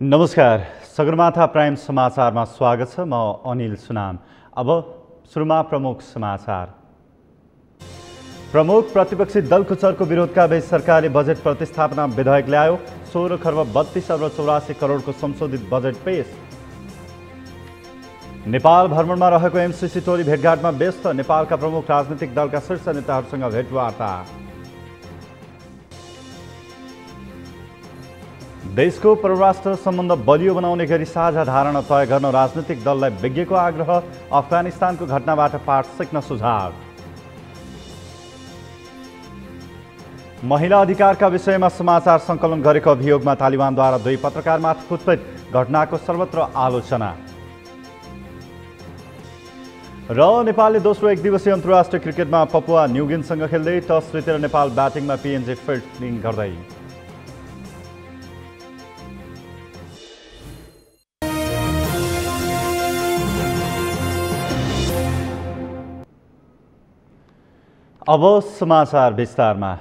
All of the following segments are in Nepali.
नमस्कार, सगरमाथा प्राइम समाचारमा स्वागत छ। म अनिल सुनाम। अब सुरुमा प्रमुख समाचार। प्रमुख प्रतिपक्षी दलको चर्को विरोधका बीच सरकारले बजेट प्रतिस्थापना विधेयक ल्यायो। 16 खर्ब 32 अर्ब 84 करोडको संशोधित बजेट पेश। नेपाल भ्रमणमा रहेको एमसीसी टोली भेटघाटमा व्यस्त। नेपालका प्रमुख राजनीतिक दलका शीर्ष नेताहरूसँग भेटवार्ता। देशको परराष्ट्र सम्बन्ध बलियो बनाउने गरी साझा धारणा तय गर्न राजनीतिक दललाई विज्ञको आग्रह। अफगानिस्तानको घटनाबाट पाठ सिक्न सुझाव। महिला अधिकारका विषयमा समाचार सङ्कलन गरेको अभियोगमा तालिबानद्वारा 2 पत्रकारमाथि कुटपिट। घटनाको सर्वत्र आलोचना। र नेपालले दोस्रो एकदिवसीय अन्तर्राष्ट्रिय क्रिकेटमा पपुवा न्युगिनीसँग खेल्दै टस जितेर नेपाल ब्याटिङमा पिएनजी फिल्डिङ गर्दै। अब समाचार विस्तारमा।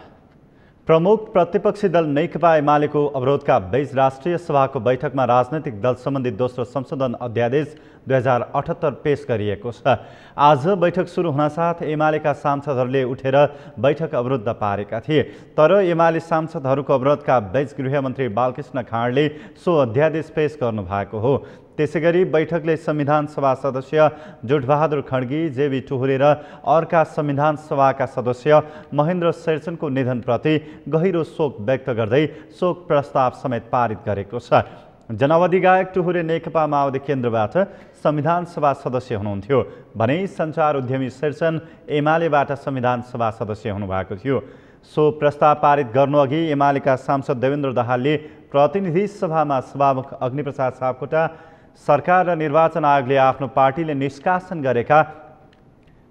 प्रमुख प्रतिपक्षी दल नेकपा एमालेको अवरोधका बीच राष्ट्रिय सभाको बैठकमा राजनैतिक दल सम्बन्धी दोस्रो संशोधन अध्यादेश 2078 पेश गरिएको छ। आज बैठक सुरु हुनसाथ एमालेका सांसदहरूले उठेर बैठक अवरुद्ध पारेका थिए। तर एमाले सांसदहरूको अवरोधका बीच गृहमन्त्री बालकृष्ण खाँडले सो अध्यादेश पेश गर्नुभएको हो। त्यसैगरी बैठकले संविधान सभा सदस्य जुठबहादुर खड्गी, जेबी टुहुरे र अर्का संविधान सभाका सदस्य महेन्द्र शेरचनको निधनप्रति गहिरो शोक व्यक्त गर्दै शोक प्रस्ताव समेत पारित गरेको छ। जनावधी गायक टुहुरे नेकपा माओवादी केन्द्रबाट संविधान सभा सदस्य हुनुहुन्थ्यो भने सञ्चार उद्यमी शेरचन एमालेबाट संविधान सभा सदस्य हुनुभएको थियो। सो प्रस्ताव पारित गर्नुअघि एमालेका सांसद देवेन्द्र दाहालले प्रतिनिधि सभामा सभामुख अग्निप्रसाद सापकोटा, सरकार र निर्वाचन आयोगले आफ्नो पार्टीले निष्कासन गरेका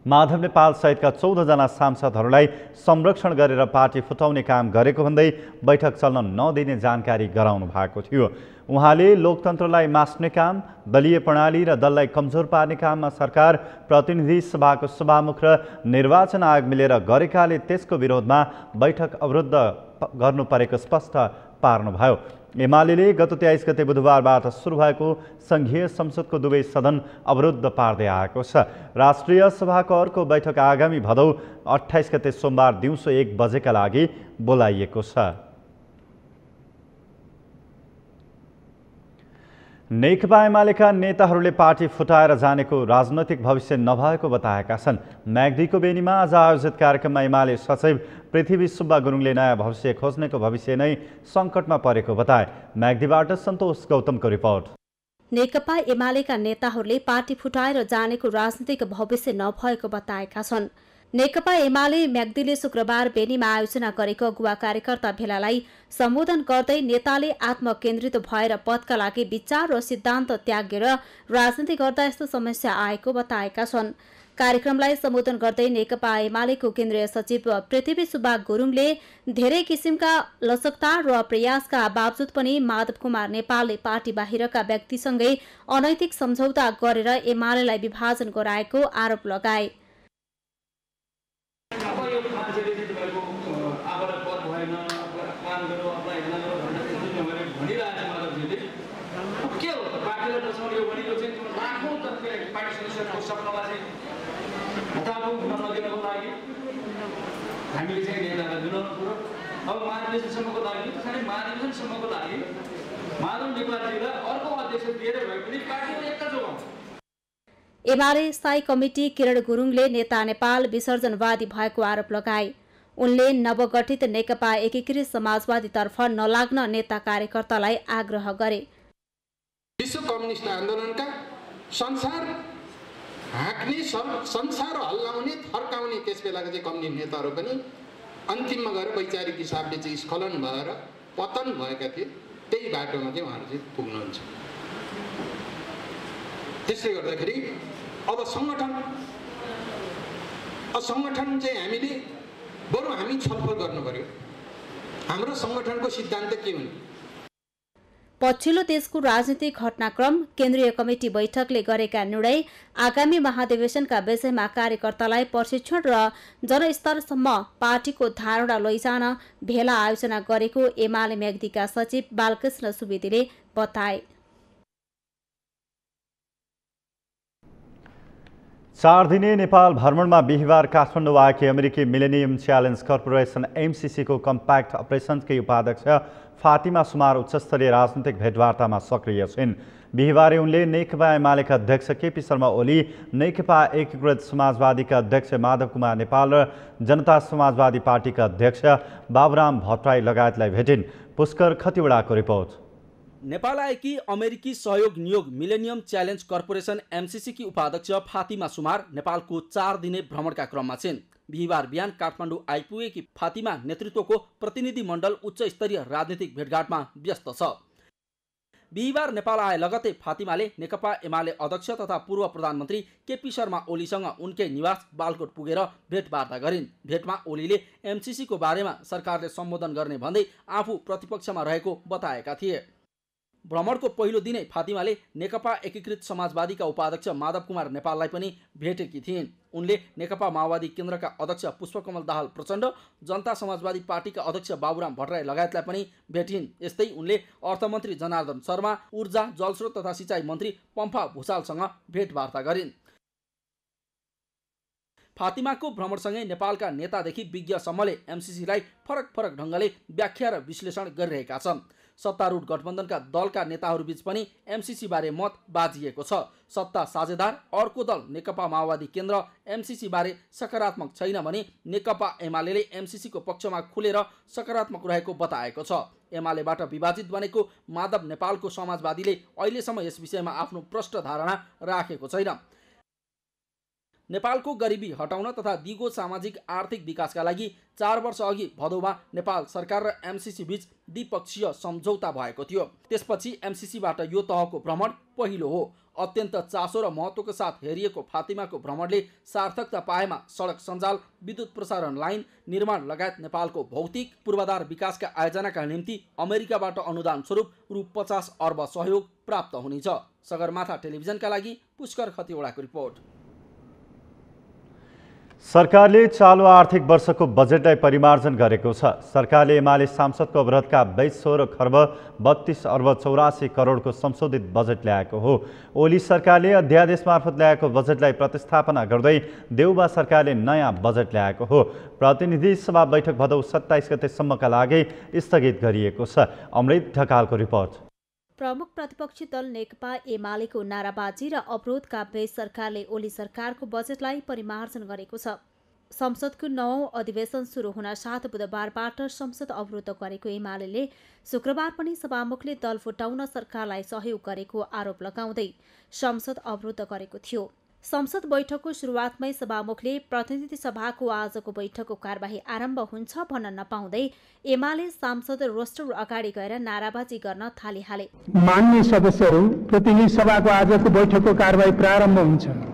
माधव नेपाल सहितका 14 जना सांसदहरूलाई संरक्षण गरेर पार्टी फुटाउने काम गरेको भन्दै बैठक चल्न नदिने जानकारी गराउनु भएको थियो। उहाँले लोकतन्त्रलाई मास्ने काम, दलीय प्रणाली र दललाई कमजोर पार्ने काममा सरकार, प्रतिनिधि सभाको सभामुख र निर्वाचन आयोग मिलेर गरेकाले त्यसको विरोधमा बैठक अवरुद्ध गर्नु परेको स्पष्ट पार्नुभयो। एमाले गत 23 गते बुधबारबाट सुरु भएको संघीय संसदको दुवै सदन अवरुद्ध पार्दै आएको छ। राष्ट्रिय सभाको अर्को बैठक आगामी भदौ 28 गते सोमबार दिउँसो 1 बजेका लागि बोलाइएको छ। नेकपा एमालेका नेताहरूले पार्टी फुटाएर जानेको राजनैतिक भविष्य नभएको बताएका छन्। म्याग्दीको बेनीमा आज आयोजित कार्यक्रममा एमाले सचिव पृथ्वी सुब्बा गुरुङले नयाँ भविष्य खोज्नेको भविष्य नै सङ्कटमा परेको बताए। म्याग्दीबाट सन्तोष गौतमको रिपोर्ट। नेकपा एमालेका नेताहरूले पार्टी फुटाएर जानेको राजनीतिक भविष्य नभएको बताएका छन्। नेकपा एमाले म्याग्दीले शुक्रबार बेनीमा आयोजना गरेको अगुवा कार्यकर्ता भेलालाई सम्बोधन गर्दै नेताले आत्मकेन्द्रित भएर पदका लागि विचार र सिद्धान्त त्यागेर राजनीति गर्दा यस्तो समस्या आएको बताएका छन्। कार्यक्रमलाई सम्बोधन गर्दै नेकपा एमालेको केन्द्रीय सचिव पृथ्वी सुब्बा गुरुङले धेरै किसिमका लचकता र प्रयासका बावजुद पनि माधव कुमार नेपालले पार्टी बाहिरका व्यक्तिसँगै अनैतिक सम्झौता गरेर एमालेलाई विभाजन गराएको आरोप लगाए। एमाले स्थायी कमिटी किरण गुरुङले नेता नेपाल विसर्जनवादी भएको आरोप लगाए। उनले नवगठित नेकपा एकीकृत समाजवादीतर्फ नलाग्न नेता कार्यकर्तालाई आग्रह गरे। विश्व कम्युनिस्ट आन्दोलनका संसार हाँक्ने, संसार हल्लाउने, थर्काउने त्यस बेलाका चाहिँ कम्युनिस्ट नेताहरू पनि अन्तिममा गएर वैचारिक हिसाबले चाहिँ स्खलन भएर पतन भएका थिए। त्यही बाटोमा चाहिँ उहाँहरू चाहिँ पुग्नुहुन्छ। त्यसले गर्दाखेरि अब सङ्गठन चाहिँ हामीले बरु हामी छलफल गर्नु पर्यो। हाम्रो सङ्गठनको सिद्धान्त के हुन्? पछिल्लो देशको राजनीतिक घटनाक्रम, केन्द्रीय कमिटी बैठकले गरेका निर्णय, आगामी महाधिवेशनका विषयमा कार्यकर्तालाई प्रशिक्षण र जनस्तरसम्म पार्टीको धारणा लैजान भेला आयोजना गरेको एमाले म्याग्दीका सचिव बालकृष्ण सुवेदीले बताए। 4 दिने नेपाल भ्रमणमा बिहिबार काठमाडौँ आएकी अमेरिकी मिलेनियम च्यालेन्ज कर्पोरेसन MCC को कम्प्याक्ट अपरेसन्सकी उपाध्यक्ष फातिमा सुमार उच्चस्तरीय राजनीतिक भेटवार्तामा सक्रिय छिन्। बिहिबारे उनले नेकपा एमालेका अध्यक्ष केपी शर्मा ओली, नेकपा एकीकृत समाजवादीका अध्यक्ष माधव कुमार नेपाल र जनता समाजवादी पार्टीका अध्यक्ष बाबुराम भट्टराई लगायतलाई भेटिन्। पुष्कर खतिवडाको रिपोर्ट। नेपाल आएकी अमेरिकी सहयोग नियोग मिलेनियम च्यालेन्ज कर्पोरेसन MCC की उपाध्यक्ष फातिमा सुमार नेपालको 4 दिने भ्रमणका क्रममा छिन्। बिहिबार बिहान काठमाडौँ आइपुगेकी फातिमा नेतृत्वको प्रतिनिधि मण्डल उच्च स्तरीय राजनीतिक भेटघाटमा व्यस्त छ। बिहिबार नेपाल आए लगतै फातिमाले नेकपा एमाले अध्यक्ष तथा पूर्व प्रधानमन्त्री केपी शर्मा ओलीसँग उनकै निवास बालकोट पुगेर भेटवार्ता गरिन्। भेटमा ओलीले MCC को बारेमा सरकारले सम्बोधन गर्ने भन्दै आफू प्रतिपक्षमा रहेको बताएका थिए। भ्रमणको पहिलो दिनै फातिमाले नेकपा एकीकृत समाजवादीका उपाध्यक्ष माधव कुमार नेपाललाई पनि भेटेकी थिइन्। उनले नेकपा माओवादी केन्द्रका अध्यक्ष पुष्पकमल दाहाल प्रचण्ड, जनता समाजवादी पार्टीका अध्यक्ष बाबुराम भट्टराई लगायतलाई पनि भेटिन्। यस्तै उनले अर्थमन्त्री जनार्दन शर्मा, ऊर्जा जलस्रोत तथा सिँचाइ मन्त्री पम्फा भुषालसँग भेटवार्ता गरिन्। फातिमाको भ्रमणसँगै नेपालका नेतादेखि विज्ञसम्मले MCCलाई फरक फरक ढङ्गले व्याख्या र विश्लेषण गरिरहेका छन्। सत्तारूढ गठबन्धनका दलका नेताहरूबीच पनि MCC बारे मत बाजिएको छ। सत्ता साझेदार अर्को दल नेकपा माओवादी केन्द्र MCC बारे सकारात्मक छैन भने नेकपा एमाले MCC को पक्षमा खुलेर सकारात्मक रहेको बताएको छ। एमालेबाट विभाजित बनेको माधव नेपालको समाजवादीले अहिलेसम्म यस विषयमा आफ्नो प्रष्ट धारणा राखेको छैन। नेपालको गरिबी हटाउन तथा दिगो सामाजिक आर्थिक विकासका लागि 4 वर्ष अघि भदौमा नेपाल सरकार र MCC बीच द्विपक्षीय सम्झौता भएको थियो। त्यसपछि MCCबाट यो तहको भ्रमण पहिलो हो। अत्यन्त चासो र महत्त्वको साथ हेरिएको फातिमाको भ्रमणले सार्थकता पाएमा सडक सञ्जाल, विद्युत प्रसारण लाइन निर्माण लगायत नेपालको भौतिक पूर्वाधार विकासका आयोजनाका निम्ति अमेरिकाबाट अनुदान स्वरूप रु 50 अर्ब सहयोग प्राप्त हुनेछ। सगरमाथा टेलिभिजनका लागि पुष्कर खतिवडाको रिपोर्ट। सरकारले चालु आर्थिक वर्षको बजेटलाई परिमार्जन गरेको छ। सरकारले एमाले सांसदको अवरोधका 22 खर्ब 32 अर्ब 84 करोडको संशोधित बजेट ल्याएको हो। ओली सरकारले अध्यादेश मार्फत ल्याएको बजेटलाई प्रतिस्थापना गर्दै देउबा सरकारले नयाँ बजेट ल्याएको हो। प्रतिनिधि सभा बैठक भदौ 27 गतेसम्मका लागि स्थगित गरिएको छ। अमृत ढकालको रिपोर्ट। प्रमुख प्रतिपक्षी दल नेकपा एमालेको नाराबाजी र अवरोधका बीच सरकारले ओली सरकारको बजेटलाई परिमार्जन गरेको छ। संसदको 9औं अधिवेशन सुरु हुन साथ बुधबारबाट संसद अवरुद्ध गरेको एमाले शुक्रबार पनि सभामुखले दल फुटाउन सरकारलाई सहयोग गरेको आरोप लगाउँदै संसद अवरुद्ध गरेको थियो। संसद बैठकको सुरुवातमै सभामुखले प्रतिनिधि सभाको आजको बैठकको कार्यवाही आरम्भ हुन्छ भन्न नपाउँदै एमाले सांसद रोस्टर अगाडि गएर नाराबाजी गर्न थालिहाले। मान्य सदस्यहरू, प्रतिनिधि सभाको आजको बैठकको कार्यवाही प्रारम्भ हुन्छ।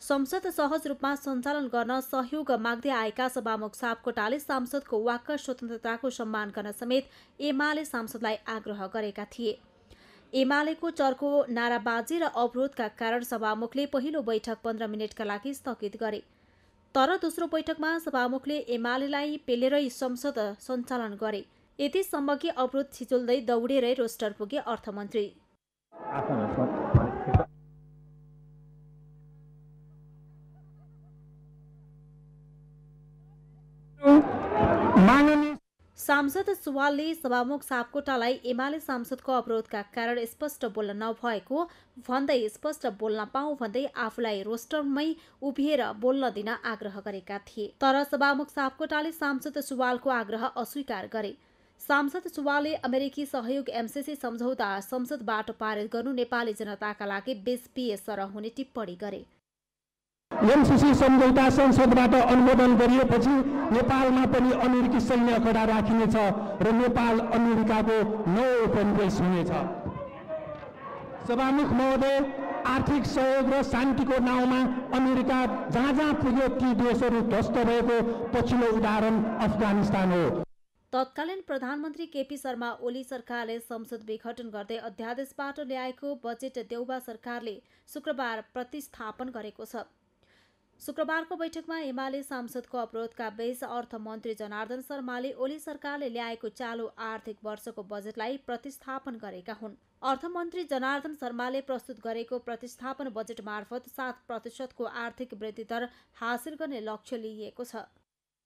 संसद सहज रूपमा सञ्चालन गर्न सहयोग माग्दै आएका सभामुख सापकोटाले सांसदको वाक्क स्वतन्त्रताको सम्मान गर्न समेत एमाले सांसदलाई आग्रह गरेका थिए। एमालेको चर्को नाराबाजी र अवरोधका कारण सभामुखले पहिलो बैठक 15 मिनटका लागि स्थगित गरे। तर दोस्रो बैठकमा सभामुखले एमालेलाई पेलेरै संसद सञ्चालन गरे। यतिसम्म कि अवरोध छिचोल्दै दौडेरै रोस्टर पुगे अर्थमन्त्री। सांसद सुवालले सभामुख सापकोटालाई एमाले सांसदको अवरोधका कारण स्पष्ट बोल्न नभएको भन्दै स्पष्ट बोल्न पाऊँ भन्दै आफूलाई रोस्टरमै उभिएर बोल्न दिन आग्रह गरेका थिए। तर सभामुख सापकोटाले सांसद सुवालको आग्रह अस्वीकार गरे। सांसद सुवालले अमेरिकी सहयोग एमसीसी सम्झौता संसदबाट पारित गर्नु नेपाली जनताका लागि बेसपिएसर हुने टिप्पणी गरे। एमसीसी सम्झौता संसदबाट अनुमोदन गरिएपछि नेपालमा पनि अमेरिकी सैन्य अखडा राखिनेछ र नेपाल अमेरिकाको नौ उपनिवेश हुनेछ। सभामुख महोदय, आर्थिक सहयोग र शान्तिको नाउँमा अमेरिका जहाँ जहाँ पुग्यो ती देशहरू ध्वस्त भएको पछिल्लो उदाहरण अफगानिस्तान हो। तत्कालीन प्रधानमन्त्री केपी शर्मा ओली सरकारले संसद विघटन गर्दै अध्यादेशबाट ल्याएको बजेट देउबा सरकारले शुक्रबार प्रतिस्थापन गरेको छ। शुक्रबारको बैठकमा एमाले सांसदको अवरोधका बीच अर्थमन्त्री जनार्दन शर्माले ओली सरकारले ल्याएको चालु आर्थिक वर्षको बजेटलाई प्रतिस्थापन गरेका हुन्। अर्थमन्त्री जनार्दन शर्माले प्रस्तुत गरेको प्रतिस्थापन बजेट मार्फत 7% को आर्थिक वृद्धि दर हासिल गर्ने लक्ष्य लिइएको छ।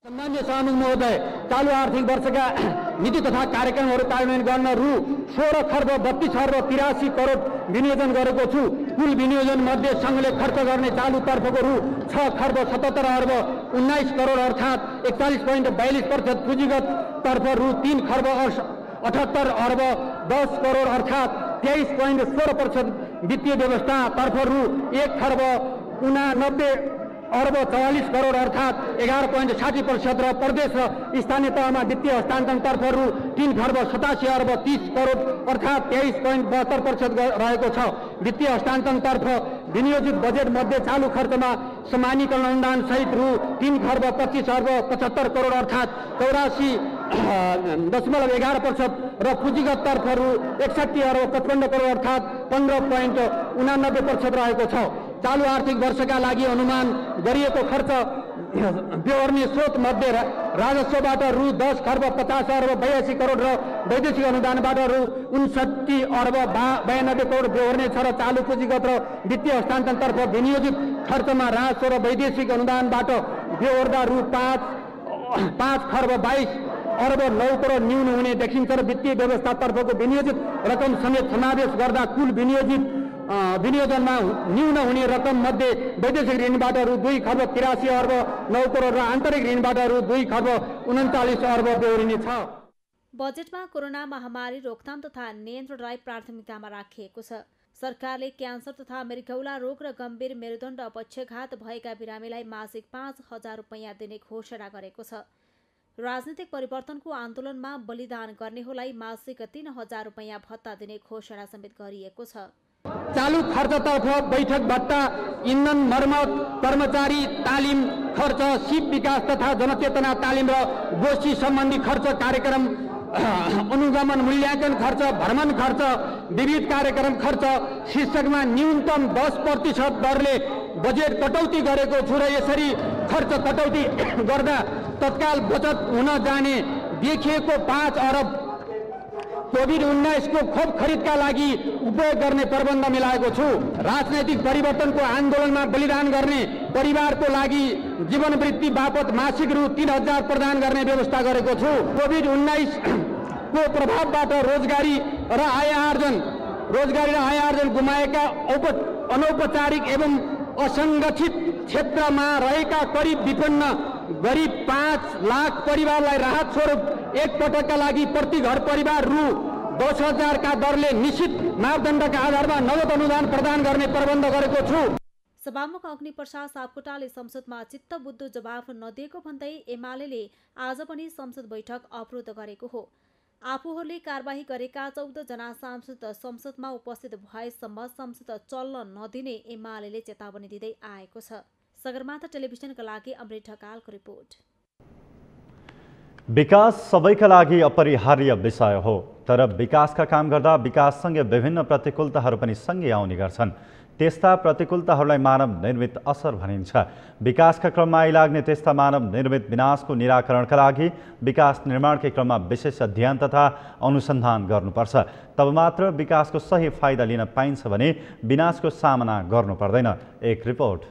सम्मान्य सभामुख महोदय, चालु आर्थिक वर्षका नीति तथा कार्यक्रमहरू कार्यान्वयन गर्न रु 16 खर्ब 32 अर्ब 83 करोड विनियोजन गरेको छु। कुल विनियोजन मध्ये सङ्घले खर्च गर्ने चालु तर्फको रु 6 खर्ब 77 अर्ब 19 करोड अर्थात् 41.42%, पुँजीगत तर्फ रु 3 खर्ब 78 अर्ब 10 करोड अर्थात् 23.16%, वित्तीय व्यवस्था तर्फ रु 1 खर्ब 89 अर्ब 44 करोड अर्थात् 11.60% र प्रदेश र स्थानीय तहमा वित्तीय हस्तान्तरण तर्फ रु 3 खर्ब 87 अर्ब 30 करोड अर्थात् 23.72% रहेको छ। वित्तीय हस्तान्तरण तर्फ विनियोजित बजेट मध्ये चालु खर्चमा समानीकरण अनुदान सहित रु 3 खर्ब 25 अर्ब 75 करोड अर्थात् 84.11% र पुँजीगत तर्फ रु 61 अर्ब 55 करोड अर्थात् 15.89% रहेको छ। चालु आर्थिक वर्षका लागि अनुमान गरिएको खर्च बेहोर्ने स्रोत मध्ये राजस्वबाट रु 10 खर्ब 50 अर्ब 82 करोड र वैदेशिक अनुदानबाट रु 59 अर्ब 92 करोड बेहोर्ने छ र चालु पुँजीगत र वित्तीय हस्तान्तरणतर्फ विनियोजित खर्चमा राजस्व र वैदेशिक अनुदानबाट बेहोर्दा रु 5 खर्ब 22 अर्ब 9 करोड न्यून हुने देखिन्छ र वित्तीय व्यवस्थातर्फको विनियोजित रकम समेत समावेश गर्दा कुल विनियोजनमा न्यून हुने रकम मध्ये वैदेशिक ऋणबाट रु 2 खर्ब 83 अर्ब 9 करोड र आन्तरिक ऋणबाट रु 2 खर्ब 39 अर्ब बेहोरिनेछ। बजेटमा कोरोना महामारी रोकथाम तथा नियन्त्रणलाई प्राथमिकतामा राखिएको छ। सरकारले क्यान्सर तथा मृगौला रोग र गम्भीर मेरुदण्ड पक्षघात भएका बिरामीलाई मासिक 5,000 रुपैयाँ दिने घोषणा गरेको छ। राजनीतिक परिवर्तनको आन्दोलनमा बलिदान गर्नेहरूलाई मासिक 3,000 रुपैयाँ भत्ता दिने घोषणा समेत गरिएको छ। चालु खर्चतर्फ बैठक भत्ता, इन्धन मर्मत, कर्मचारी तालिम खर्च, सिप विकास तथा जनचेतना तालिम र गोष्ठी सम्बन्धी खर्च, कार्यक्रम अनुगमन मूल्याङ्कन खर्च, भ्रमण खर्च, विविध कार्यक्रम खर्च शीर्षकमा न्यूनतम 10% दरले बजेट कटौती गरेको छु र यसरी खर्च कटौती गर्दा तत्काल बचत हुन जाने देखिएको 5 अरब कोभिड-19 को खोप खरिदका लागि उपयोग गर्ने प्रबन्ध मिलाएको छु। राजनैतिक परिवर्तनको आन्दोलनमा बलिदान गर्ने परिवारको लागि जीवनवृत्ति बापत मासिक रु 3,000 प्रदान गर्ने व्यवस्था गरेको छु। कोभिड-19 को प्रभावबाट रोजगारी र आय आर्जन गुमाएका अनौपचारिक एवं असङ्गठित क्षेत्रमा रहेका करिब विपन्न गरीब 5 लाख परिवारलाई राहत स्वरूप एक पटकका लागि प्रति घर परिवार रु 10,000 का दरले निश्चित मापदण्डका आधारमा नगद अनुदान प्रदान गर्ने प्रबन्ध गरेको छु। सभामुख अग्निप्रसाद सापकोटाले संसदमा चित्तबुद्धो जवाफ नदिएको भन्दै एमाले आज पनि संसद बैठक अवरोध गरेको हो। आफूहरूले कारबाही गरेका 14 जना सांसद संसदमा उपस्थित भएसम्म संसद चल्न नदिने एमाले चेतावनी दिँदै आएको छ। सगरमाथा टेलिभिजनका लागि अमृत ढकालको रिपोर्ट। विकास सबैका लागि अपरिहार्य विषय हो, तर विकासका काम गर्दा विकाससँगै विभिन्न प्रतिकूलताहरू पनि सँगै आउने गर्छन्। त्यस्ता प्रतिकूलताहरूलाई मानव निर्मित असर भनिन्छ। विकासका क्रममा आइलाग्ने त्यस्ता मानव निर्मित विनाशको निराकरणका लागि विकास निर्माणकै क्रममा विशेष अध्ययन तथा अनुसन्धान गर्नुपर्छ। तब मात्र विकासको सही फाइदा लिन पाइन्छ भने विनाशको सामना गर्नु पर्दैन। एक रिपोर्ट।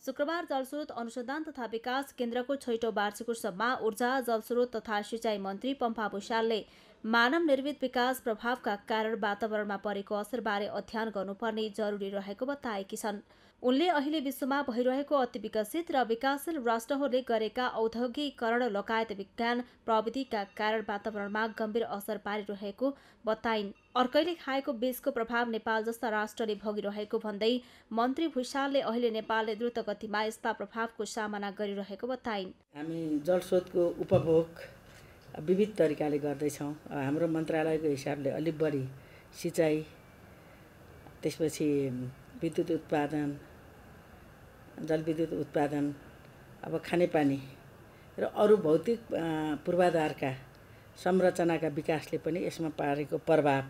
शुक्रबार जलस्रोत अनुसन्धान तथा विकास केन्द्रको 6औं वार्षिक उत्सवमा ऊर्जा, जलस्रोत तथा सिँचाइ मन्त्री पम्फा भुषालले मानव निर्मित विकास प्रभावका कारण वातावरणमा परेको असरबारे अध्ययन गर्नुपर्ने जरुरी रहेको बताएकी छन्। उनले अहिले विश्वमा भइरहेको अति विकसित र विकासशील राष्ट्रहरूले गरेका औद्योगिकीकरण लगायत विज्ञान प्रविधिका कारण वातावरणमा गम्भीर असर पारिरहेको बताइन्। अर्कैले खाएको बीजको प्रभाव नेपाल जस्ता राष्ट्रले भोगिरहेको भन्दै मन्त्री भुषालले अहिले नेपालले द्रुत गतिमा यस्ता प्रभावको सामना गरिरहेको बताइन्। हामी जलस्रोतको उपभोग विविध तरिकाले गर्दैछौँ। हाम्रो मन्त्रालयको हिसाबले अलिक बढी सिँचाइ, त्यसपछि विद्युत उत्पादन, जलविद्युत उत्पादन, अब खानेपानी र अरू भौतिक पूर्वाधारका संरचनाका विकासले पनि यसमा पारेको प्रभाव,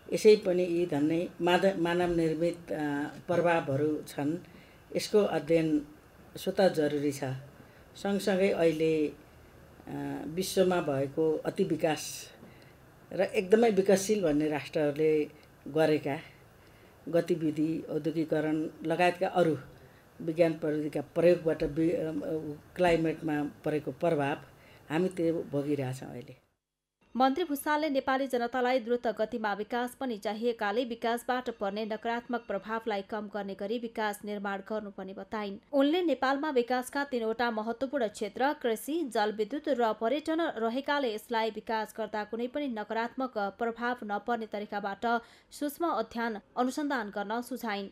यसै पनि यी धन्नै मानव निर्मित प्रभावहरू छन्। यसको अध्ययन स्वतः जरुरी छ। सँगसँगै अहिले विश्वमा भएको अति विकास र एकदमै विकासशील भन्ने राष्ट्रहरूले गरेका गतिविधि, औद्योगिकीकरण लगायतका अरू विज्ञान प्रविधिका प्रयोगबाट क्लाइमेटमा परेको प्रभाव हामी त्यो भोगिरहेछौँ अहिले। मन्त्री भुषालले नेपाली जनतालाई द्रुत गतिमा विकास पनि चाहिएकाले विकासबाट पर्ने नकारात्मक प्रभावलाई कम गर्ने गरी विकास निर्माण गर्नुपर्ने बताइन्। उनले नेपालमा विकासका 3वटा महत्त्वपूर्ण क्षेत्र कृषि, जलविद्युत र पर्यटन रहेकाले यसलाई विकास गर्दा कुनै पनि नकारात्मक प्रभाव नपर्ने तरिकाबाट सूक्ष्म अध्ययन अनुसन्धान गर्न सुझाइन्।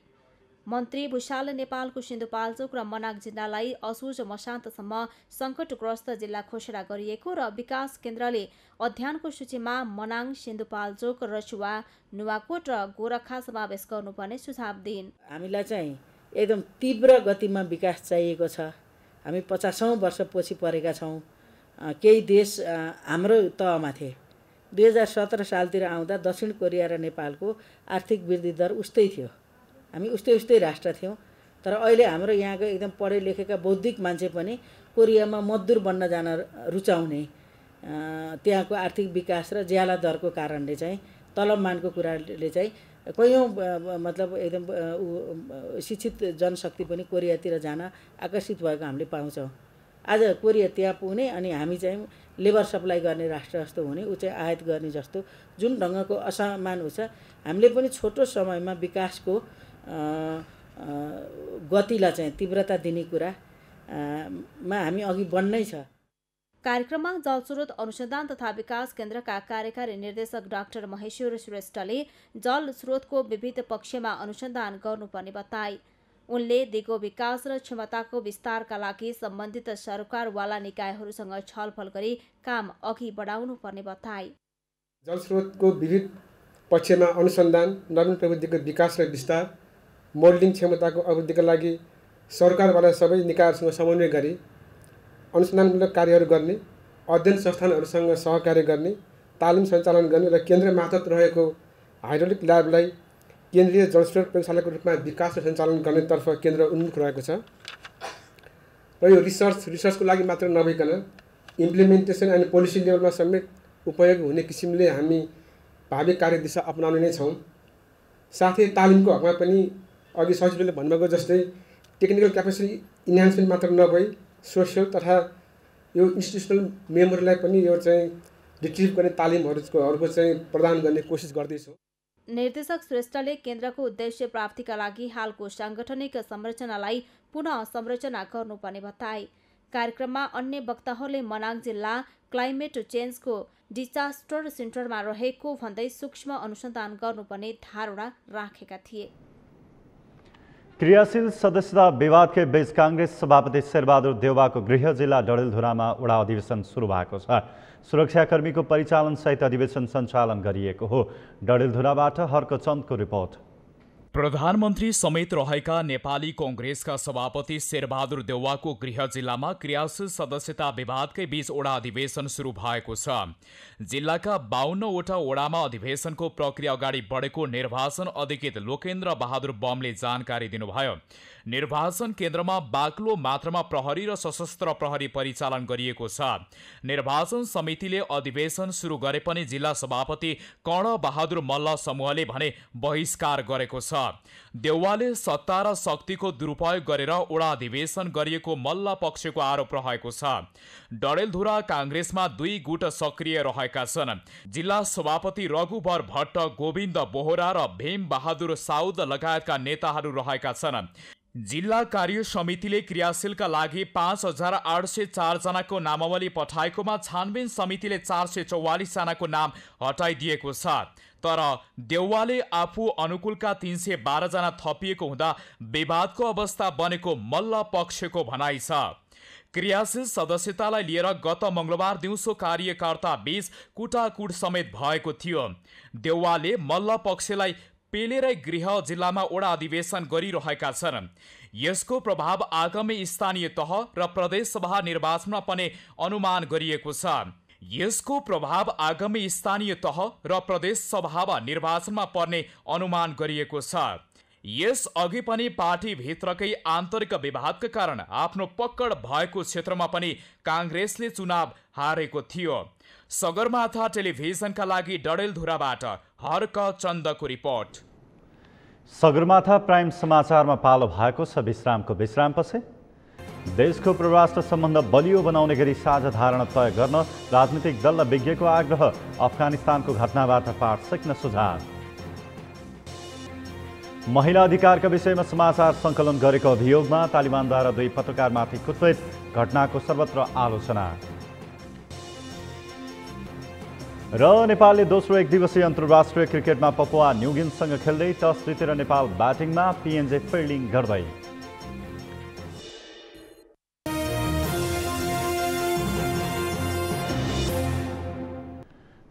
मन्त्री भुषालले नेपालको सिन्धुपाल्चोक र मनाङ जिल्लालाई असोज मसान्तसम्म सङ्कटग्रस्त जिल्ला घोषणा गरिएको र विकास केन्द्रले अध्ययनको सूचीमा मनाङ, सिन्धुपाल्चोक, रसुवा, नुवाकोट र गोरखा समावेश गर्नुपर्ने सुझाव दिइन्। हामीलाई चाहिँ एकदम तीव्र गतिमा विकास चाहिएको छ। हामी 50औं वर्ष पछि परेका छौँ। केही देश हाम्रो तहमा थिए। 2017 सालतिर आउँदा दक्षिण कोरिया र नेपालको आर्थिक वृद्धि दर उस्तै थियो। हामी उस्तै राष्ट्र थियौँ। तर अहिले हाम्रो यहाँको एकदम पढे लेखेका बौद्धिक मान्छे पनि कोरियामा मजदुर बन्न जान रुचाउने, त्यहाँको आर्थिक विकास र ज्याला दरको कारणले चाहिँ तलबमानको कुराले चाहिँ कयौँ मतलब एकदम शिक्षित जनशक्ति पनि कोरियातिर जान आकर्षित भएको हामीले पाउँछौँ। आज कोरिया त्यहाँ पुग्ने अनि हामी चाहिँ लेबर सप्लाई गर्ने राष्ट्र जस्तो हुने, ऊ चाहिँ आयात गर्ने जस्तो जुन ढङ्गको असमान हुन्छ। हामीले पनि छोटो समयमा विकासको गतिलाई चाहिँ तीव्रता दिने कुरामा हामी अघि बढ्नै छ। कार्यक्रममा जलस्रोत अनुसन्धान तथा विकास केन्द्रका कार्यकारी निर्देशक डाक्टर महेश्वर श्रेष्ठले जल स्रोतको विविध पक्षमा अनुसन्धान गर्नुपर्ने बताए। उनले दिगो विकास र क्षमताको विस्तारका लागि सम्बन्धित सरकारवाला निकायहरूसँग छलफल गरी काम अघि बढाउनु पर्ने बताए। जलस्रोतको विविध पक्षमा अनुसन्धान, नवीन प्रविधिको विकास र विस्तार, मोल्डिङ क्षमताको अभिवृद्धिका लागि सरकारवाला सबै निकायहरूसँग समन्वय गरी अनुसन्धानमूलक कार्यहरू गर्ने, अध्ययन संस्थानहरूसँग सहकार्य गर्ने, तालिम सञ्चालन गर्ने र केन्द्र मार्फत रहेको हाइड्रोलिक ल्याबलाई केन्द्रीय जलस्रोत प्रयोगशालाको रूपमा विकास र सञ्चालन गर्नेतर्फ केन्द्र उन्मुख रहेको छ। र यो रिसर्चको लागि मात्र नभइकन इम्प्लिमेन्टेसन एन्ड पोलिसी लेभलमा समेत उपयोग हुने किसिमले हामी भावी कार्यदिशा अपनाउने नै छौँ। साथै तालिमको हकमा पनि अघि सचिवले भन्नुभएको जस्तै टेक्निकल क्यापेसिटी इन्हान्समेन्ट मात्र नभई सोसियल तथा यो इन्स्टिट्युसनल मेमोरीलाई पनि यो चाहिँ रिट्रिभ गर्ने तालिमहरूको चाहिँ प्रदान गर्ने कोसिस गर्दैछौँ। निर्देशक श्रेष्ठले केन्द्रको उद्देश्य प्राप्तिका लागि हालको साङ्गठनिक संरचनालाई पुनः संरचना गर्नुपर्ने बताए। कार्यक्रममा अन्य वक्ताहरूले मनाङ जिल्ला क्लाइमेट चेन्जको डिजास्टर सेन्टरमा रहेको भन्दै सूक्ष्म अनुसन्धान गर्नुपर्ने धारणा राखेका थिए। क्रियाशील सदस्यता विवादकै बीच कांग्रेस सभापति शेरबहादुर देउवाको गृह जिल्ला डडेलधुरामा वडा अधिवेशन सुरु भएको छ। सुरक्षाकर्मीको परिचालन सहित अधिवेशन सञ्चालन गरिएको हो। डडेलधुराबाट हर्कचन्दको रिपोर्ट। प्रधानमन्त्री समेत रहेका नेपाली कांग्रेसका सभापति शेरबहादुर देउवाको गृह जिल्लामा क्रियाशील सदस्यता विवादकै बीच वडा अधिवेशन सुरु भएको छ। जिल्लाका 52वटा वडामा अधिवेशनको प्रक्रिया अगाडि बढेको निर्वाचन अधिकृत लोकेन्द्र बहादुर बमले जानकारी दिनुभयो। निर्वाचन केन्द्रमा बाक्लो मात्रामा प्रहरी र सशस्त्र प्रहरी परिचालन गरिएको छ। निर्वाचन समितिले अधिवेशन सुरु गरे पनि जिल्ला सभापति कर्ण बहादुर मल्ल समूहले भने बहिष्कार गरेको छ। देउवाले सत्ता र शक्तिको दुरुपयोग गरेर ओडा अधिवेशन गरिएको मल्ल पक्षको आरोप रहेको छ। डडेलधुरा काङ्ग्रेसमा 2 गुट सक्रिय रहेका छन्। जिल्ला सभापति रघुवर भट्ट, गोविन्द बोहरा र भीम बहादुर साउद लगायतका नेताहरू रहेका छन्। जिल्ला कार्य समितिले क्रियाशीलका लागि 5804 जनाको नामावली पठाएकोमा छानबिन समितिले 444 जनाको नाम हटाइदिएको छ। तर देउवाले आफू अनुकूलका 312 जना थपिएको हुँदा विवादको अवस्था बनेको मल्ल पक्षको भनाइ छ। क्रियाशील सदस्यतालाई लिएर गत मंगलबार दिउँसो कार्यकर्ता बीच कुटाकुट समेत भएको थियो। देउवाले मल्ल पक्षलाई पेलेरै गृह जिल्लामा ओडा अधिवेशन गरिरहेका छन्। यसको प्रभाव आगामी स्थानीय तह र प्रदेश सभा निर्वाचनमा पनि अनुमान गरिएको छ। यसको प्रभाव आगामी स्थानीय तह र प्रदेश सभा निर्वाचनमा पर्ने अनुमान गरिएको छ। यस अघि पनि पार्टीभित्रकै आन्तरिक विवादका कारण आफ्नो पक्कड भएको क्षेत्रमा पनि काङ्ग्रेसले चुनाव हारेको थियो। सगरमाथा टेलिभिजनका लागि डडेलधुराबाट हर्क चन्दको रिपोर्ट। सगरमाथा प्राइम समाचारमा पालो भएको छ विश्रामको। विश्रामपछि देशको परराष्ट्र सम्बन्ध बलियो बनाउने गरी साझा धारणा तय गर्न राजनीतिक दल र विज्ञको आग्रह। अफगानिस्तानको घटनाबाट पाठ सिक्न सुझाव। महिला अधिकारका विषयमा समाचार सङ्कलन गरेको अभियोगमा तालिबानद्वारा 2 पत्रकारमाथि कुटपिट, घटनाको सर्वत्र आलोचना। र नेपालले दोस्रो 1 दिवसीय अन्तर्राष्ट्रिय क्रिकेटमा पपुवा न्युगिनीसँग खेल्दै टस जितेर नेपाल ब्याटिङमा, पिएनजे फिल्डिङ गर्दै।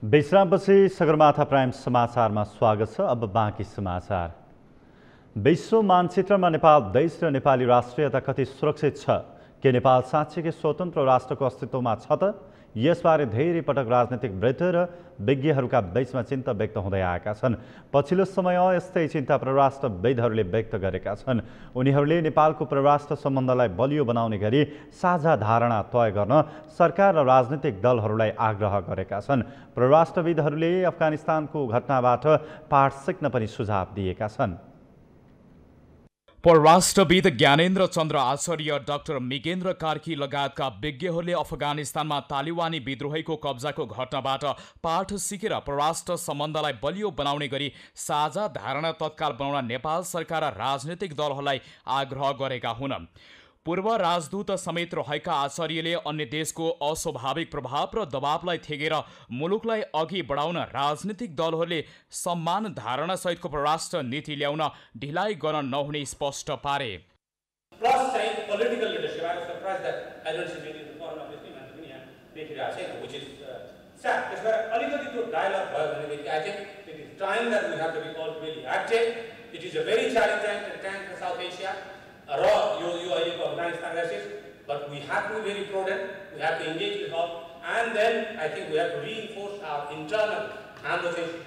विश्रामपछि सगरमाथा प्राइम समाचारमा स्वागत छ। अब बाँकी समाचार। विश्व मानचित्रमा नेपाल देश र नेपाली राष्ट्रियता कति सुरक्षित छ? के नेपाल साँच्चीकै स्वतन्त्र राष्ट्रको अस्तित्वमा छ त? यसबारे धेरै पटक राजनीतिक वृत्त र विज्ञहरूका बीचमा चिन्ता व्यक्त हुँदै आएका छन्। पछिल्लो समय यस्तै चिन्ता परराष्ट्रविदहरूले व्यक्त गरेका छन्। उनीहरूले नेपालको परराष्ट्र सम्बन्धलाई बलियो बनाउने गरी साझा धारणा तय गर्न सरकार र राजनीतिक दलहरूलाई आग्रह गरेका छन्। परराष्ट्रविदहरूले अफगानिस्तानको घटनाबाट पाठ सिक्न पनि सुझाव दिएका छन्। परराष्ट्रविद ज्ञानेन्द्र चन्द्र आचार्य, डाक्टर मिगेन्द्र कार्की लगायतका विज्ञहरूले अफगानिस्तानमा तालिबानी विद्रोहीको कब्जाको घटनाबाट पाठ सिकेर परराष्ट्र सम्बन्धलाई बलियो बनाउने गरी साझा धारणा तत्काल बनाउन नेपाल सरकार र राजनीतिक दलहरूलाई आग्रह गरेका हुन्। पूर्व राजदूत समेत रहेका आचार्यले अन्य देशको अस्वाभाविक प्रभाव र दबावलाई थेगेर मुलुकलाई अघि बढाउन राजनीतिक दलहरूले सम्मान धारणा सहितको परराष्ट्र नीति ल्याउन ढिलाइ गर्न नहुने स्पष्ट पारे। र यो अहिलेको Afghanistan crisis, but we have to be very prudent, we have to engage with all, and then I think we have to reinforce our internal conversation,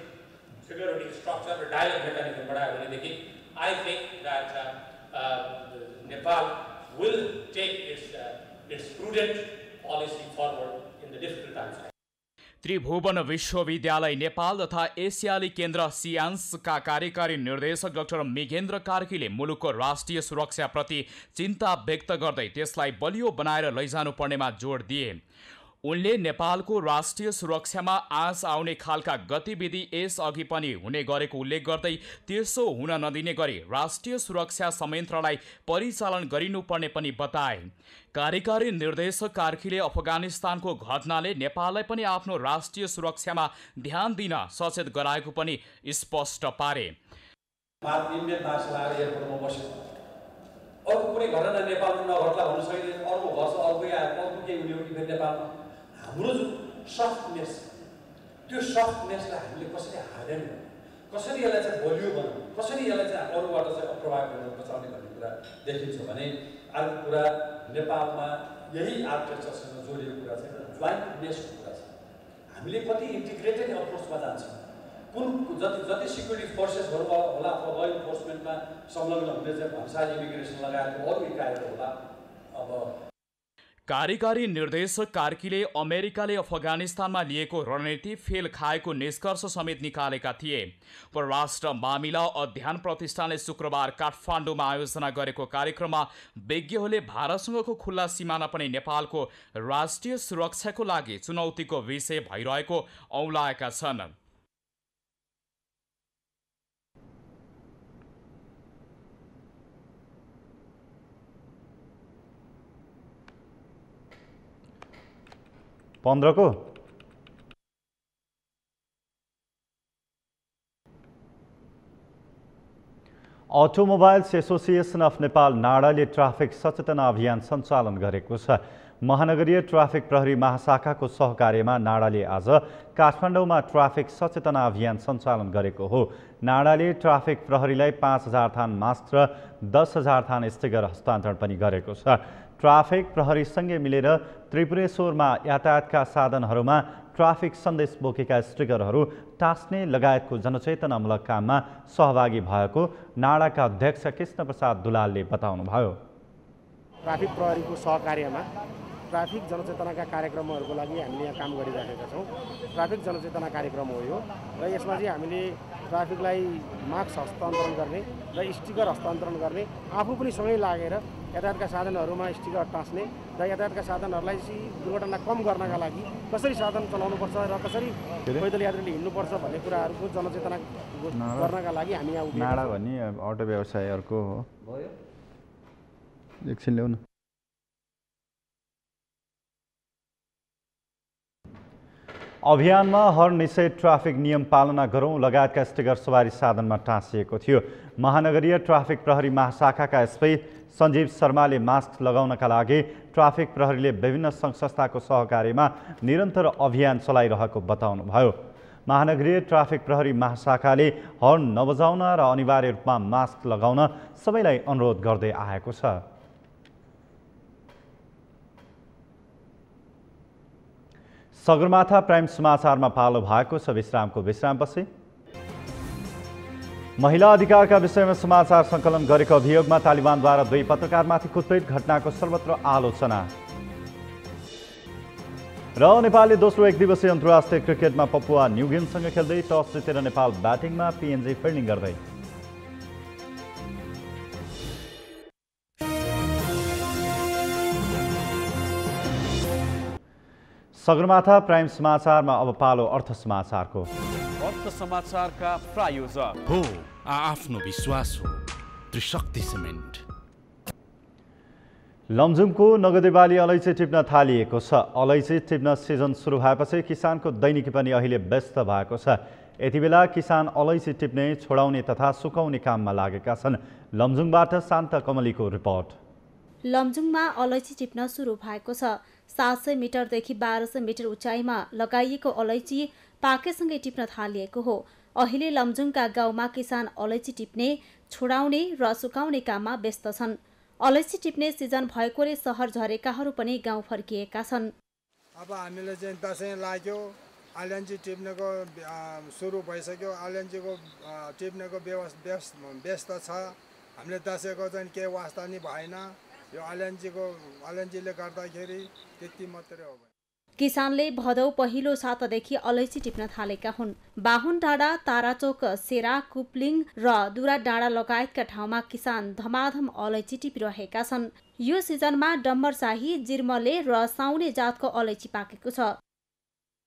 security structure, dialogue mechanism बढ़ायो भनेदेखि I think that Nepal will take its prudent policy forward in the difficult times. Tribhuvan विश्वविद्यालय नेपाल तथा एसियाली केन्द्र सियान्सका कार्यकारी निर्देशक डाक्टर मिगेन्द्र कार्कीले मुलुकको राष्ट्रिय सुरक्षाप्रति चिन्ता व्यक्त गर्दै त्यसलाई बलियो बनाएर लैजानु पर्नेमा जोड दिए। उनले नेपालको राष्ट्रिय सुरक्षामा आँच आउने खालका गतिविधि यस अघि पनि हुने गरेको उल्लेख गर्दै त्यसो हुन नदिने गरी राष्ट्रिय सुरक्षा संयन्त्रलाई परिचालन गरिनुपर्ने पनि बताए। कार्यकारी निर्देशक कार्कीले अफगानिस्तानको घटनाले नेपाललाई पनि आफ्नो राष्ट्रिय सुरक्षामा ध्यान दिन सचेत गराएको पनि स्पष्ट पारे। हाम्रो जुन सफ्टनेस, त्यो सफ्टनेसलाई हामीले कसरी हार्डन गर्ने, कसरी यसलाई चाहिँ बलियो बनाउने, कसरी यसलाई चाहिँ अरूबाट चाहिँ अप्रभावित गर्न बचाउने भन्ने कुरा देखिन्छ भने अर्को कुरा नेपालमा यही आर्किटेक्चरसँग जोडिएको कुरा चाहिँ जोइन्टनेसको कुरा छ। हामीले कति इन्टिग्रेटेड अप्रोचमा जान्छौँ, कुन जति सिक्युरिटी फोर्सेसहरू होला अथवा ल इन्फोर्समेन्टमा संलग्न हुने चाहिँ भन्सार इमिग्रेसन लगायतको अरू इकाइहरू होला। अब कार्यकारी निर्देशक कार्कीले अमेरिकाले अफगानिस्तानमा लिएको रणनीति फेल खाएको निष्कर्ष समेत निकालेका थिए। परराष्ट्र मामिला अध्ययन प्रतिष्ठानले शुक्रबार काठमाडौँमा आयोजना गरेको कार्यक्रममा विज्ञहरूले भारतसँगको खुल्ला सिमाना पनि नेपालको राष्ट्रिय सुरक्षाको लागि चुनौतीको विषय भइरहेको औँल्याएका छन्। पन्ध्रको अटोमोबाइल्स एसोसिएसन अफ नेपाल नाडाले ट्राफिक सचेतना अभियान सञ्चालन गरेको छ। महानगरीय ट्राफिक प्रहरी महाशाखाको सहकार्यमा नाडाले आज काठमाडौँमा ट्राफिक सचेतना अभियान सञ्चालन गरेको हो। नाडाले ट्राफिक प्रहरीलाई 5000 थान मास्क र 10,000 थान स्टिकर हस्तान्तरण पनि गरेको छ। ट्राफिक प्रहरीसँगै मिलेर त्रिपुरेश्वरमा यातायातका साधनहरूमा ट्राफिक सन्देश बोकेका स्टिकरहरू टाँस्ने लगायतको जनचेतनामूलक काममा सहभागी भएको नाडाका अध्यक्ष कृष्ण प्रसाद दुलालले बताउनुभयो। ट्राफिक प्रहरीको सहकार्यमा ट्राफिक जनचेतनाका कार्यक्रमहरूको लागि हामीले यहाँ काम गरिरहेका छौँ। ट्राफिक जनचेतना कार्यक्रम हो यो र यसमा चाहिँ हामीले ट्राफिकलाई मास्क हस्तान्तरण गर्ने र स्टिकर हस्तान्तरण गर्ने, आफू पनि सँगै लागेर यातायातका साधनहरूमा स्टिकर टाँस्ने र यातायातका साधनहरूलाई चाहिँ दुर्घटना कम गर्नका लागि कसरी साधन चलाउनुपर्छ र कसरी पैदल यात्रीले हिँड्नुपर्छ भन्ने कुराहरूको जनचेतना गर्नका लागि हामी यहाँ उभिएका छौँ। नाडा भन्ने अटो व्यवसायहरूको हो। एकछिन ल्याउन। अभियानमा हर निश्चय ट्राफिक नियम पालना गरौँ लगायतका स्टिकर सवारी साधनमा टाँसिएको थियो। महानगरीय ट्राफिक प्रहरी महाशाखाका एसपी सञ्जीव शर्माले मास्क लगाउनका लागि ट्राफिक प्रहरीले विभिन्न सङ्घ संस्थाको सहकार्यमा निरन्तर अभियान चलाइरहेको बताउनुभयो। महानगरीय ट्राफिक प्रहरी महाशाखाले हर्न नबजाउन र अनिवार्य रूपमा मास्क लगाउन सबैलाई अनुरोध गर्दै आएको छ। सगरमाथा प्राइम समाचारमा पालो भएको छ विश्रामको विश्रामपछि। महिला अधिकारका विषयमा समाचार सङ्कलन गरेको अभियोगमा तालिबानद्वारा 2 पत्रकारमाथि कुटपिट घटनाको सर्वत्र आलोचना र नेपालले दोस्रो एक दिवसीय अन्तर्राष्ट्रिय क्रिकेटमा पपुवा न्युगिनीसँग खेल्दै टस जितेर नेपाल ब्याटिङमा पिएनजी फिल्डिङ गर्दै। सगरमाथा प्राइम समाचारमा अब पालो अर्थ समाचारको। अर्थ समाचारका प्रायोजक हो आफ्नो विश्वास हो त्रिशक्ति सिमेन्ट। लमजुङको नगदे बाली अलैँची टिप्न थालिएको छ। अलैँची टिप्न सिजन सुरु भएपछि किसानको दैनिकी पनि अहिले व्यस्त भएको छ। यति बेला किसान अलैँची टिप्ने, छोडाउने तथा सुकाउने काममा लागेका छन्। लमजुङबाट शान्त कमलीको रिपोर्ट। लमजुङमा अलैँची टिप्न सुरु भएको छ। 700 मिटरदेखि 1200 मिटर उचाइमा लगाइएको अलैँची पाकेसँगै टिप्न थालिएको हो। अहिले लमजुङका गाउँमा किसान अलैँची टिप्ने, छोडाउने र सुकाउने काममा व्यस्त छन्। अलैँची टिप्ने सिजन भएकोले सहर झरेकाहरू पनि गाउँ फर्किएका छन्। अब हामीले चाहिँ दसैँ लाग्यो, अलैँची टिप्नेको सुरु भइसक्यो। अलैँचीको टिप्नेको व्यस्त छ। हामीले दसैँको चाहिँ केही वास्ता नि भएन। यो अलैँचीले गर्दाखेरि त्यति मात्रै हो। किसानले भदौ पहिलो सातादेखि अलैँची टिप्न थालेका हुन्। बाहुन डाँडा, ताराचोक, सेरा, कुप्लिङ र दुरा डाँडा लगायतका ठाउँमा किसान धमाधम अलैँची टिपिरहेका छन्। यो सिजनमा डम्बरशाही, जिर्मले र साउने जातको अलैँची पाकेको छ।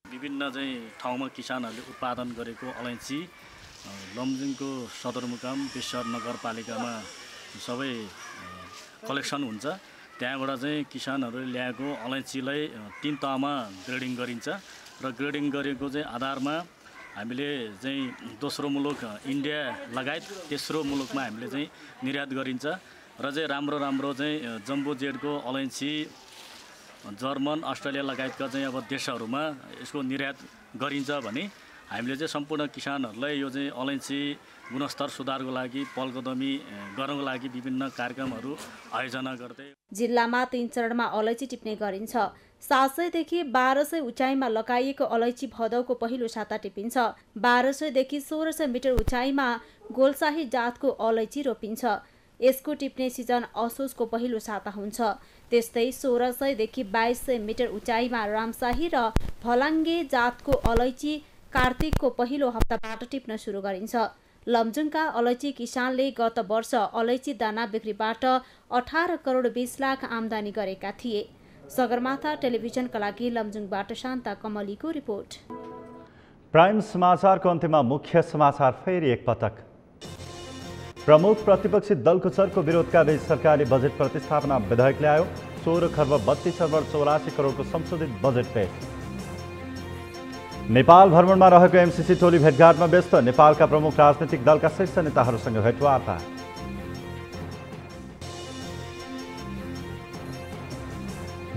विभिन्न चाहिँ ठाउँमा किसानहरूले उत्पादन गरेको अलैँची लमजुङको सदरमुकाम पेशर नगरपालिकामा सबै कलेक्सन हुन्छ। त्यहाँबाट चाहिँ किसानहरूले ल्याएको अलैँचीलाई 3 तहमा ग्रेडिङ गरिन्छ र ग्रेडिङ गरेको चाहिँ आधारमा हामीले चाहिँ दोस्रो मुलुक इन्डिया लगायत तेस्रो मुलुकमा हामीले चाहिँ निर्यात गरिन्छ र चाहिँ राम्रो चाहिँ जम्बो जेडको अलैँची जर्मन, अस्ट्रेलिया लगायतका चाहिँ अब देशहरूमा यसको निर्यात गरिन्छ भने हामीले चाहिँ सम्पूर्ण किसानहरूलाई यो चाहिँ अलैँची गुणस्तर सुधारको लागि, पहलकदमी गर्नको लागि विभिन्न कार्यक्रमहरू आयोजना गर्दै। जिल्लामा 3 चरणमा अलैँची टिप्ने गरिन्छ। 700 देखि 1200 उचाइमा लगाइएको अलैँची भदौको पहिलो साता टिपिन्छ। 1200 देखि 1600 मिटर उचाइमा गोलशाही जातको अलैँची रोपिन्छ। यसको टिप्ने सिजन असोजको पहिलो साता हुन्छ। त्यस्तै 1600 देखि 2200 मिटर उचाइमा रामशाही र फलाङ्गे जातको अलैँची कार्तिकको पहिलो हप्ताबाट टिप्न सुरु गरिन्छ। लमजुङका अलैँची किसानले गत वर्ष अलैँची दाना बिक्रीबाट 18 करोड 20 लाख आमदानी गरेका थिए। सगरमाथा टेलिभिजनका लागि लमजुङबाट शान्ता कमलीको रिपोर्ट। प्राइम समाचारको अन्त्यमा मुख्य समाचार फेरि एकपटक। प्रमुख प्रतिपक्षी दलको चर्को विरोधका बीच सरकारले बजेट प्रतिस्थापना विधेयक ल्यायो। 16 खर्ब 32 अर्ब 84 करोडको संशोधित बजेट पेश। नेपाल भ्रमणमा रहेको एमसीसी टोली भेटघाटमा व्यस्त। नेपालका प्रमुख राजनीतिक दलका शीर्ष नेताहरूसँग भेटवार्ता।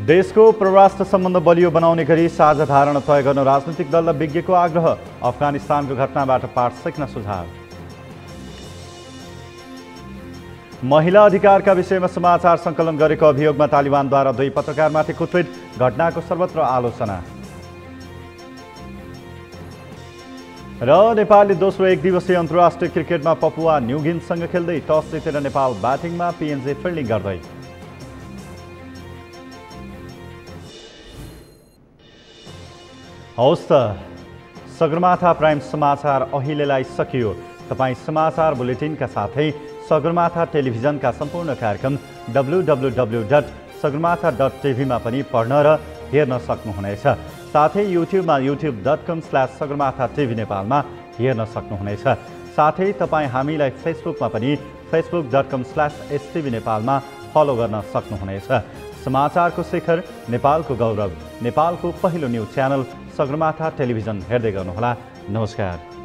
देशको परराष्ट्र सम्बन्ध बलियो बनाउने गरी साझा धारणा तय गर्न राजनीतिक दल र विज्ञको आग्रह। अफगानिस्तानको घटनाबाट पाठ सिक्न सुझाव। महिला अधिकारका विषयमा समाचार सङ्कलन गरेको अभियोगमा तालिबानद्वारा 2 पत्रकारमाथि कुटपिट। घटनाको सर्वत्र आलोचना। र नेपालले दोस्रो एक दिवसीय अन्तर्राष्ट्रिय क्रिकेटमा पपुवा न्युगिनीसँग खेल्दै टस जितेर नेपाल ब्याटिङमा पिएनजी फिल्डिङ गर्दै। हवस् त सगरमाथा प्राइम समाचार अहिलेलाई सकियो। तपाईँ समाचार बुलेटिनका साथै सगरमाथा टेलिभिजनका सम्पूर्ण कार्यक्रम www.sagarmatha.tv मा पनि पढ्न र हेर्न सक्नुहुनेछ। साथै युट्युबमा youtube.com/sagarmatha.tv नेपालमा हेर्न सक्नुहुनेछ। साथै तपाईँ हामीलाई फेसबुकमा पनि facebook.com/stv नेपालमा फलो गर्न सक्नुहुनेछ। समाचारको शिखर, नेपालको गौरव, नेपालको पहिलो न्युज च्यानल सगरमाथा टेलिभिजन हेर्दै गर्नुहोला। नमस्कार।